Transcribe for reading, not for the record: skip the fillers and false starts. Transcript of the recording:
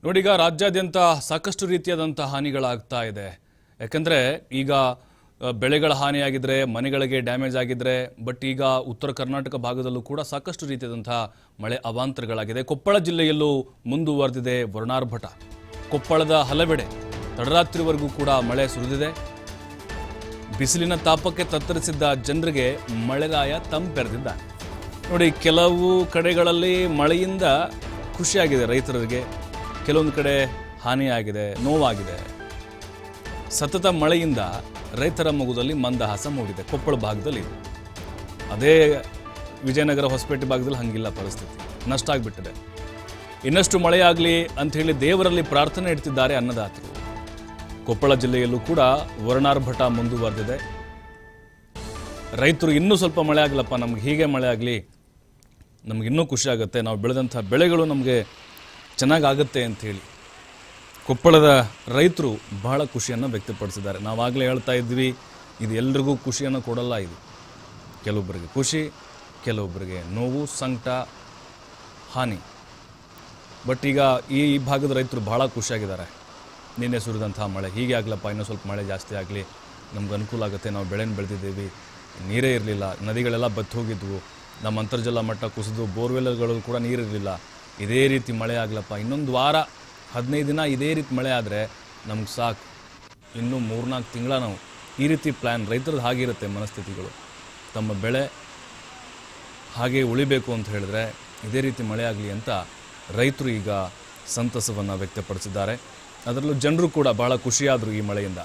ನೋಡಿ, ಈಗ ರಾಜ್ಯಾದ್ಯಂತ ಸಾಕಷ್ಟು ರೀತಿಯಾದಂಥ ಹಾನಿಗಳಾಗ್ತಾ ಇದೆ. ಯಾಕಂದರೆ ಈಗ ಬೆಳೆಗಳ ಹಾನಿಯಾಗಿದ್ರೆ, ಮನೆಗಳಿಗೆ ಡ್ಯಾಮೇಜ್ ಆಗಿದ್ರೆ, ಬಟ್ ಈಗ ಉತ್ತರ ಕರ್ನಾಟಕ ಭಾಗದಲ್ಲೂ ಕೂಡ ಸಾಕಷ್ಟು ರೀತಿಯಾದಂಥ ಮಳೆ ಅವಾಂತರಗಳಾಗಿದೆ. ಕೊಪ್ಪಳ ಜಿಲ್ಲೆಯಲ್ಲೂ ಮುಂದುವರೆದಿದೆ ವರ್ಣಾರ್ಭಟ. ಕೊಪ್ಪಳದ ಹಲವೆಡೆ ತಡರಾತ್ರಿವರೆಗೂ ಕೂಡ ಮಳೆ ಸುರಿದಿದೆ. ಬಿಸಿಲಿನ ತಾಪಕ್ಕೆ ತತ್ತರಿಸಿದ್ದ ಜನರಿಗೆ ಮಳೆರಾಯ ತಂಪೆರೆದಿದ್ದಾನೆ. ನೋಡಿ, ಕೆಲವು ಕಡೆಗಳಲ್ಲಿ ಮಳೆಯಿಂದ ಖುಷಿಯಾಗಿದೆ ರೈತರಿಗೆ, ಕೆಲವೊಂದು ಕಡೆ ಹಾನಿಯಾಗಿದೆ, ನೋವಾಗಿದೆ. ಸತತ ಮಳೆಯಿಂದ ರೈತರ ಮೊಗದಲ್ಲಿ ಮಂದಹಾಸ ಮೂಡಿದೆ ಕೊಪ್ಪಳ ಭಾಗದಲ್ಲಿ. ಅದೇ ವಿಜಯನಗರ ಹೊಸಪೇಟೆ ಭಾಗದಲ್ಲಿ ಹಂಗಿಲ್ಲ ಪರಿಸ್ಥಿತಿ, ನಷ್ಟ ಆಗಿಬಿಟ್ಟಿದೆ. ಇನ್ನಷ್ಟು ಮಳೆಯಾಗಲಿ ಅಂಥೇಳಿ ದೇವರಲ್ಲಿ ಪ್ರಾರ್ಥನೆ ಇಡ್ತಿದ್ದಾರೆ ಅನ್ನದಾತರು. ಕೊಪ್ಪಳ ಜಿಲ್ಲೆಯಲ್ಲೂ ಕೂಡ ವರ್ಣಾರ್ಭಟ ಮುಂದುವರೆದಿದೆ. ರೈತರು ಇನ್ನೂ ಸ್ವಲ್ಪ ಮಳೆ ಆಗಲಪ್ಪ, ನಮ್ಗೆ ಹೀಗೆ ಮಳೆ ಆಗಲಿ, ನಮ್ಗೆ ಇನ್ನೂ ಖುಷಿ ಆಗುತ್ತೆ, ನಾವು ಬೆಳೆದಂಥ ಬೆಳೆಗಳು ನಮಗೆ ಚೆನ್ನಾಗಾಗುತ್ತೆ ಅಂಥೇಳಿ ಕೊಪ್ಪಳದ ರೈತರು ಬಹಳ ಖುಷಿಯನ್ನು ವ್ಯಕ್ತಪಡಿಸಿದ್ದಾರೆ. ನಾವಾಗಲೇ ಹೇಳ್ತಾ ಇದ್ವಿ, ಇದು ಎಲ್ರಿಗೂ ಖುಷಿಯನ್ನು ಕೊಡಲ್ಲ. ಇದು ಕೆಲವೊಬ್ಬರಿಗೆ ಖುಷಿ, ಕೆಲವೊಬ್ಬರಿಗೆ ನೋವು, ಸಂಕಟ, ಹಾನಿ. ಬಟ್ ಈಗ ಈ ಭಾಗದ ರೈತರು ಬಹಳ ಖುಷಿಯಾಗಿದ್ದಾರೆ. ನಿನ್ನೆ ಸುರಿದಂಥ ಮಳೆ ಹೀಗೆ ಆಗಲಪ್ಪ, ಇನ್ನೂ ಸ್ವಲ್ಪ ಮಳೆ ಜಾಸ್ತಿ ಆಗಲಿ, ನಮ್ಗೆ ಅನುಕೂಲ ಆಗುತ್ತೆ, ನಾವು ಬೆಳೆನ ಬೆಳೆದಿದ್ದೀವಿ, ನೀರೇ ಇರಲಿಲ್ಲ, ನದಿಗಳೆಲ್ಲ ಬತ್ತಿ ಹೋಗಿದ್ವು, ನಮ್ಮ ಅಂತರ್ಜಲ ಮಟ್ಟ ಕುಸಿದು ಬೋರ್ವೆಲ್ಗಳು ಕೂಡ ನೀರಿರಲಿಲ್ಲ. ಇದೇ ರೀತಿ ಮಳೆ ಆಗಲಪ್ಪ, ಇನ್ನೊಂದು ವಾರ 15 ದಿನ ಇದೇ ರೀತಿ ಮಳೆ ಆದರೆ ನಮ್ಗೆ ಸಾಕು, ಇನ್ನೂ 3-4 ತಿಂಗಳ ನಾವು ಈ ರೀತಿ ಪ್ಲ್ಯಾನ್. ರೈತರದ್ದು ಹಾಗಿರುತ್ತೆ ಮನಸ್ಥಿತಿಗಳು. ತಮ್ಮ ಬೆಳೆ ಹಾಗೆ ಉಳಿಬೇಕು ಅಂತ ಹೇಳಿದ್ರೆ ಇದೇ ರೀತಿ ಮಳೆ ಆಗಲಿ ಅಂತ ರೈತರು ಈಗ ಸಂತಸವನ್ನು ವ್ಯಕ್ತಪಡಿಸಿದ್ದಾರೆ. ಅದರಲ್ಲೂ ಜನರು ಕೂಡ ಭಾಳ ಖುಷಿಯಾದರು ಈ ಮಳೆಯಿಂದ.